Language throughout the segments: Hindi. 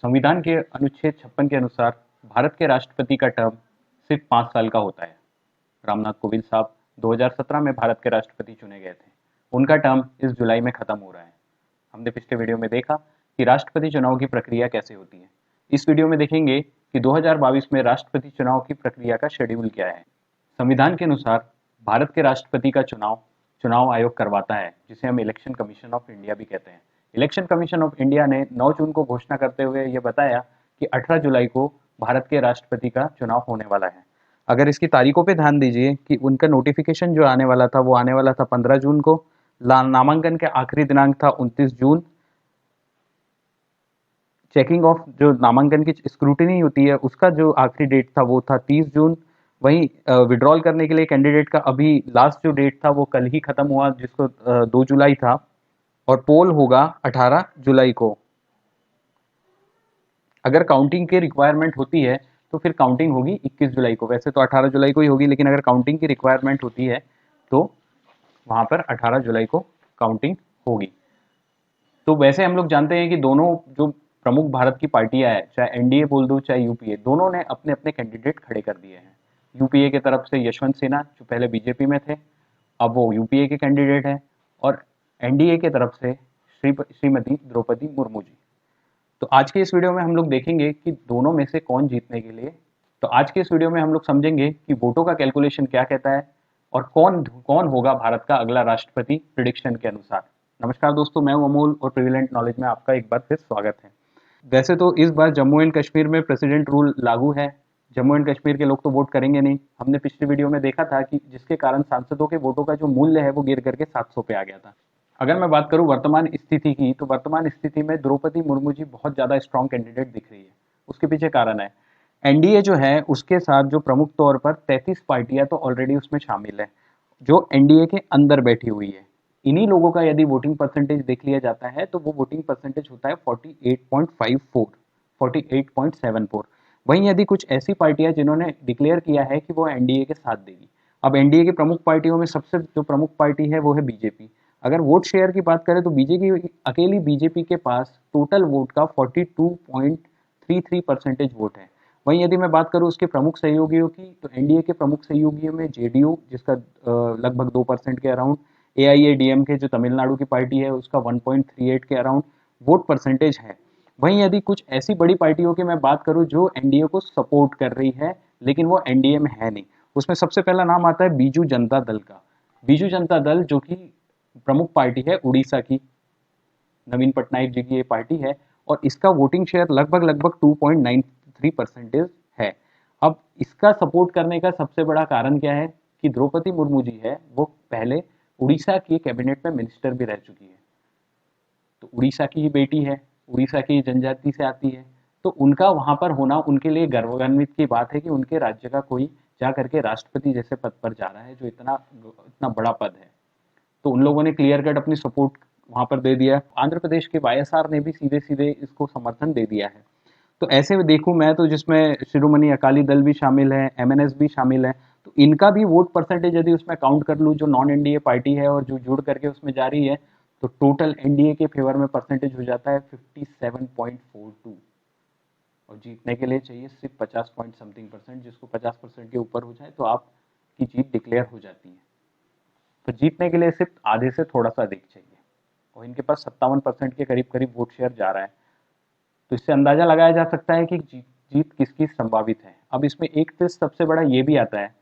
संविधान के अनुच्छेद 56 के अनुसार भारत के राष्ट्रपति का टर्म सिर्फ 5 साल का होता है। रामनाथ कोविंद साहब 2017 में भारत के राष्ट्रपति चुने गए थे। उनका टर्म इस जुलाई में खत्म हो रहा है। हमने पिछले वीडियो में देखा कि राष्ट्रपति चुनाव की प्रक्रिया कैसे होती है। इस वीडियो में देखेंगे कि 2022 में राष्ट्रपति चुनाव की प्रक्रिया का शेड्यूल क्या है। संविधान के अनुसार भारत के राष्ट्रपति का चुनाव आयोग करवाता है, जिसे हम इलेक्शन कमीशन ऑफ इंडिया भी कहते हैं। इलेक्शन कमीशन ऑफ इंडिया ने 9 जून को घोषणा करते हुए यह बताया कि 18 जुलाई को भारत के राष्ट्रपति का चुनाव होने वाला है। अगर इसकी तारीखों पे ध्यान दीजिए कि उनका नोटिफिकेशन जो आने वाला था वो आने वाला था 15 जून को। नामांकन के आखिरी दिनांक था 29 जून। चेकिंग ऑफ जो नामांकन की स्क्रूटिनी होती है उसका जो आखिरी डेट था वो था 30 जून। वहीं विड्रॉल करने के लिए कैंडिडेट का अभी लास्ट जो डेट था वो कल ही खत्म हुआ, जिसको 2 जुलाई था, और पोल होगा 18 जुलाई को। अगर काउंटिंग की रिक्वायरमेंट होती है तो फिर काउंटिंग होगी 21 जुलाई को। वैसे तो 18 जुलाई को ही होगी, लेकिन अगर काउंटिंग की रिक्वायरमेंट होती है तो वहां पर 18 जुलाई को काउंटिंग होगी। तो वैसे हम लोग जानते हैं कि दोनों जो प्रमुख भारत की पार्टियां हैं, चाहे एनडीए बोल दो चाहे यूपीए, दोनों ने अपने अपने कैंडिडेट खड़े कर दिए हैं। यूपीए की तरफ से यशवंत सिन्हा जो पहले बीजेपी में थे, अब वो यूपीए के कैंडिडेट हैं, और एनडीए की तरफ से श्रीमती द्रौपदी मुर्मू जी। तो आज के इस वीडियो में हम लोग देखेंगे कि दोनों में से कौन जीतने के लिए। तो आज के इस वीडियो में हम लोग समझेंगे कि वोटों का कैलकुलेशन क्या कहता है और कौन कौन होगा भारत का अगला राष्ट्रपति प्रिडिक्शन के अनुसार। नमस्कार दोस्तों, मैं हूं अमोल और प्रिविलेंट नॉलेज में आपका एक बार फिर स्वागत है। वैसे तो इस बार जम्मू एंड कश्मीर में प्रेसिडेंट रूल लागू है। जम्मू एंड कश्मीर के लोग तो वोट करेंगे नहीं। हमने पिछली वीडियो में देखा था कि जिसके कारण सांसदों के वोटों का जो मूल्य है वो गिर करके 700 पे आ गया था। अगर मैं बात करूं वर्तमान स्थिति की, तो वर्तमान स्थिति में द्रौपदी मुर्मू जी बहुत ज्यादा स्ट्रॉन्ग कैंडिडेट दिख रही है। उसके पीछे कारण है एनडीए जो है उसके साथ जो प्रमुख तौर पर 33 पार्टियां तो ऑलरेडी उसमें शामिल है, जो एनडीए के अंदर बैठी हुई है। इन्हीं लोगों का यदि वोटिंग परसेंटेज देख लिया जाता है तो वो वोटिंग परसेंटेज होता है 48.54, 48.74। वहीं यदि कुछ ऐसी पार्टियां जिन्होंने डिक्लेयर किया है कि वो एनडीए के साथ देगी। अब एनडीए की प्रमुख पार्टियों में सबसे जो प्रमुख पार्टी है वो है बीजेपी। अगर वोट शेयर की बात करें तो बीजेपी, अकेली बीजेपी के पास टोटल वोट का 42.33 परसेंटेज वोट है। वहीं यदि मैं बात करूं उसके प्रमुख सहयोगियों की, तो एनडीए के प्रमुख सहयोगियों में जेडीयू, जिसका लगभग 2% के अराउंड, एआईएडीएमके जो तमिलनाडु की पार्टी है उसका 1.38 के अराउंड वोट परसेंटेज है। वहीं यदि कुछ ऐसी बड़ी पार्टियों की मैं बात करूं जो एनडीए को सपोर्ट कर रही है लेकिन वो एनडीए में है नहीं, उसमें सबसे पहला नाम आता है बीजू जनता दल का। बीजू जनता दल जो कि प्रमुख पार्टी है उड़ीसा की, नवीन पटनायक जी की ये पार्टी है, और इसका वोटिंग शेयर लगभग लगभग 2.93% है। अब इसका सपोर्ट करने का सबसे बड़ा कारण क्या है कि द्रौपदी मुर्मू जी है वो पहले उड़ीसा की कैबिनेट में मिनिस्टर भी रह चुकी है। तो उड़ीसा की ही बेटी है, उड़ीसा की जनजाति से आती है, तो उनका वहां पर होना उनके लिए गर्वान्वित की बात है कि उनके राज्य का कोई जा करके राष्ट्रपति जैसे पद पर जा रहा है, जो इतना इतना बड़ा पद है। तो उन लोगों ने क्लियर कट अपनी सपोर्ट वहां पर दे दिया। आंध्र प्रदेश के वाईएसआर ने भी सीधे सीधे इसको समर्थन दे दिया है। तो ऐसे में देखूं मैं तो जिसमें शिरोमणि अकाली दल भी शामिल है, एमएनएस भी शामिल है, तो इनका भी वोट परसेंटेज यदि उसमें काउंट कर लूँ, जो नॉन एनडीए पार्टी है और जो जुड़ करके उसमें जा रही है, तो टोटल एनडीए के फेवर में परसेंटेज हो जाता है 57.42, और जीतने के लिए चाहिए सिर्फ 50 पॉइंट समथिंग परसेंट। जिसको 50% के ऊपर हो जाए तो आपकी जीत डिक्लेयर हो जाती है। तो जीतने के लिए सिर्फ आधे से थोड़ा सा अधिक चाहिए, और इनके पास 57% के करीब करीब वोट शेयर जा रहा है। तो इससे अंदाजा लगाया जा सकता है कि जीत किसकी संभावित है। अब इसमें एक ट्विस्ट सबसे बड़ा ये भी आता है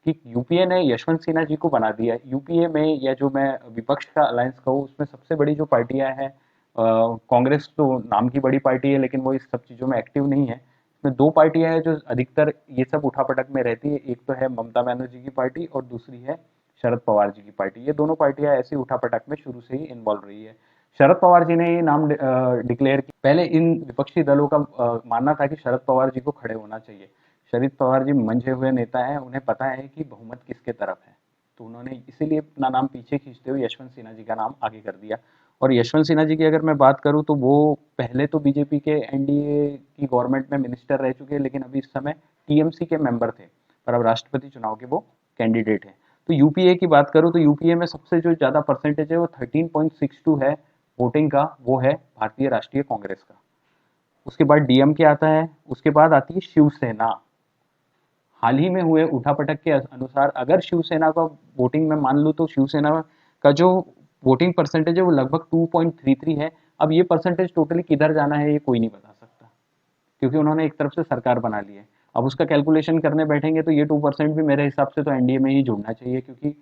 कि यूपीए ने यशवंत सिन्हा जी को बना दिया। यूपीए में, या जो मैं विपक्ष का अलायंस कहूँ, उसमें सबसे बड़ी जो पार्टियां हैं, कांग्रेस तो नाम की बड़ी पार्टी है लेकिन वो इस सब चीज़ों में एक्टिव नहीं है। इसमें दो पार्टियां हैं जो अधिकतर ये सब उठापटक में रहती है। एक तो है ममता बनर्जी की पार्टी और दूसरी है शरद पवार जी की पार्टी। ये दोनों पार्टियां ऐसी उठापटक में शुरू से ही इन्वॉल्व रही है। शरद पवार जी ने ये नाम डिक्लेयर किया। पहले इन विपक्षी दलों का मानना था कि शरद पवार जी को खड़े होना चाहिए। शरद पवार जी मंझे हुए नेता हैं, उन्हें पता है कि बहुमत किसके तरफ है, तो उन्होंने इसीलिए अपना नाम पीछे खींचते हुए यशवंत सिन्हा जी का नाम आगे कर दिया। और यशवंत सिन्हा जी की अगर मैं बात करूं तो वो पहले तो बीजेपी के एनडीए की गवर्नमेंट में मिनिस्टर रह चुके हैं, लेकिन अभी इस समय टीएमसी के मेंबर थे, पर अब राष्ट्रपति चुनाव के वो कैंडिडेट हैं। तो यूपीए की बात करूं तो यूपीए में सबसे जो ज़्यादा परसेंटेज है वो 13.62 है वोटिंग का, वो है भारतीय राष्ट्रीय कांग्रेस का। उसके बाद डीएमके आता है, उसके बाद आती है शिवसेना। हाल ही में हुए उठापटक के अनुसार अगर शिवसेना का वोटिंग में मान लूँ तो शिवसेना का जो वोटिंग परसेंटेज है वो लगभग 2.33 है। अब ये परसेंटेज टोटली किधर जाना है ये कोई नहीं बता सकता, क्योंकि उन्होंने एक तरफ से सरकार बना ली है। अब उसका कैलकुलेशन करने बैठेंगे तो ये 2% भी मेरे हिसाब से तो एनडीए में ही जुड़ना चाहिए, क्योंकि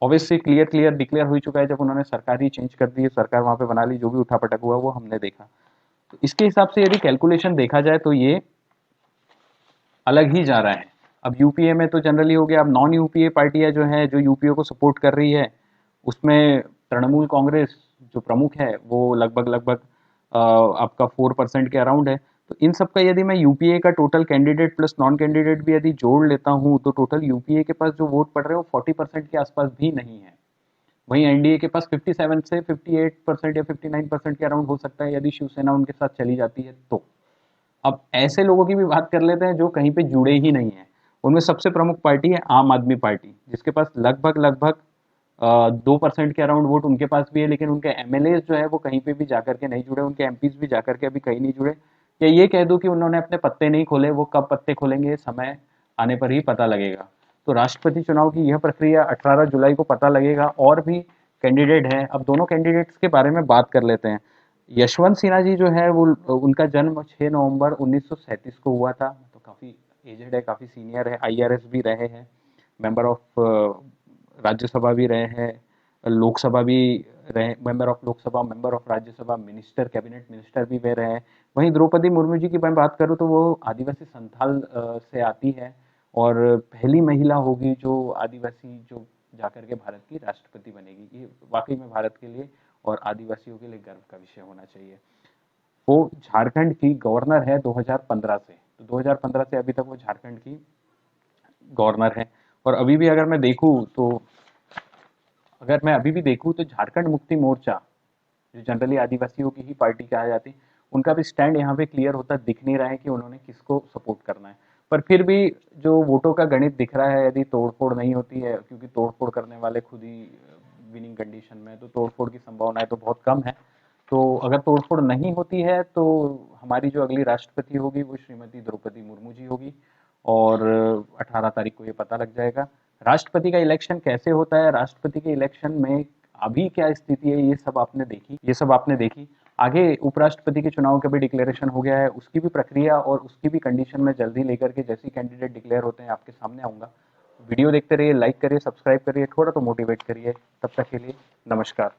ऑब्वियसली क्लियर डिक्लेयर हो चुका है, जब उन्होंने सरकार ही चेंज कर दी है, सरकार वहाँ पे बना ली, जो भी उठापटक हुआ वो हमने देखा। तो इसके हिसाब से यदि कैलकुलेशन देखा जाए तो ये अलग ही जा रहा है। अब यूपीए में तो जनरली हो गया, अब नॉन यूपीए पार्टियां जो है जो यूपीए को सपोर्ट कर रही है, उसमें तृणमूल कांग्रेस जो प्रमुख है वो लगभग लगभग आपका 4% के अराउंड है। तो इन सब का यदि मैं यूपीए का total candidate plus non candidate भी यदि जोड़ लेता हूँ तो टोटल यूपीए के पास जो वोट पड़ रहे हैं वो 40% के आसपास भी नहीं है। वहीं एनडीए के पास 57 से 58% या 59% के अराउंड हो सकता है यदि शिवसेना उनके साथ चली जाती है तो। अब ऐसे लोगों की भी बात कर लेते हैं जो कहीं पे जुड़े ही नहीं है। उनमें सबसे प्रमुख पार्टी है आम आदमी पार्टी, जिसके पास लगभग लगभग 2% के अराउंड वोट उनके पास भी है, लेकिन उनके एमएलए जो है वो कहीं पे भी जाकर के नहीं जुड़े, उनके एमपीज भी जाकर के अभी कहीं नहीं जुड़े। या ये कह दो कि उन्होंने अपने पत्ते नहीं खोले, वो कब पत्ते खोलेंगे समय आने पर ही पता लगेगा। तो राष्ट्रपति चुनाव की यह प्रक्रिया 18 जुलाई को पता लगेगा। और भी कैंडिडेट हैं, अब दोनों कैंडिडेट्स के बारे में बात कर लेते हैं। यशवंत सिन्हा जी जो है वो उनका जन्म 6 नवंबर 1937 को हुआ था, तो काफ़ी एजेड है, काफ़ी सीनियर है, आईआरएस भी रहे हैं, मेंबर ऑफ राज्यसभा भी रहे हैं, लोकसभा भी रहे, member of Lok Sabha, member of Rajya Sabha, minister, cabinet minister भी वे रहे हैं। वहीं द्रौपदी मुर्मू जी की मैं बात करूँ तो वो आदिवासी संथाल से आती है और पहली महिला होगी जो आदिवासी जो जाकर के भारत की राष्ट्रपति बनेगी। ये वाकई में भारत के लिए और आदिवासियों के लिए गर्व का विषय होना चाहिए। वो झारखंड की गवर्नर है 2015 से, तो 2015 से अभी तक वो झारखंड की गवर्नर है। और अभी भी अगर मैं देखूं तो झारखंड मुक्ति मोर्चा जो जनरली आदिवासियों की ही पार्टी कहा जाती है, उनका भी स्टैंड यहाँ पे क्लियर होता दिख नहीं रहा है कि उन्होंने किसको सपोर्ट करना है। पर फिर भी जो वोटों का गणित दिख रहा है, यदि तोड़फोड़ नहीं होती है, क्योंकि तोड़फोड़ करने वाले खुद ही विनिंग कंडीशन में, तो तोड़फोड़ की संभावनाएं तो बहुत कम है। तो अगर तोड़फोड़ नहीं होती है तो हमारी जो अगली राष्ट्रपति होगी वो श्रीमती द्रौपदी मुर्मू जी होगी, और 18 तारीख को ये पता लग जाएगा। राष्ट्रपति का इलेक्शन कैसे होता है, राष्ट्रपति के इलेक्शन में अभी क्या स्थिति है, ये सब आपने देखी। आगे उपराष्ट्रपति के चुनाव का भी डिक्लेरेशन हो गया है, उसकी भी प्रक्रिया और उसकी भी कंडीशन में जल्दी लेकर के जैसे कैंडिडेट डिक्लेयर होते हैं आपके सामने आऊंगा। वीडियो देखते रहिए, लाइक करिए, सब्सक्राइब करिए, थोड़ा तो मोटिवेट करिए। तब तक के लिए नमस्कार।